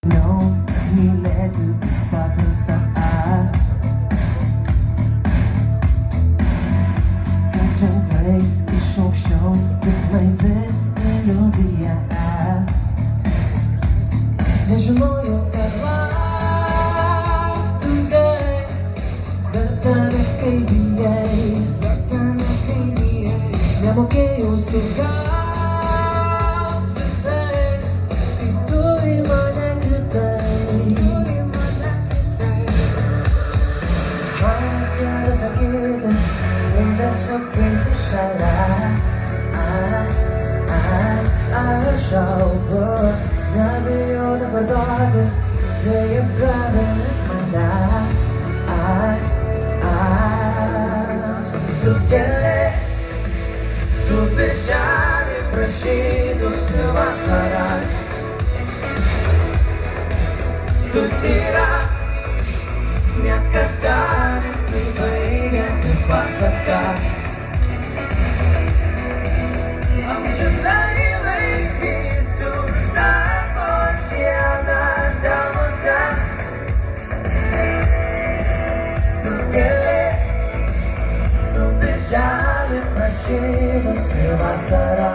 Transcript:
No, nilai tu sepatu saat Kacang play di show Replay with illusia Nежно today Bertanah KBA Andiamo che io suga Itu dimana kita Mana tiada sakit Kita seperti salah Sober Nabi udah berdoa Dia berada mana Together Tu beijare preciso sua sarà Tu dirà Mia catare si vega che passa cá Ang shalai lay kisu na oceana damosa Tu gele Tu beijare preciso sua sarà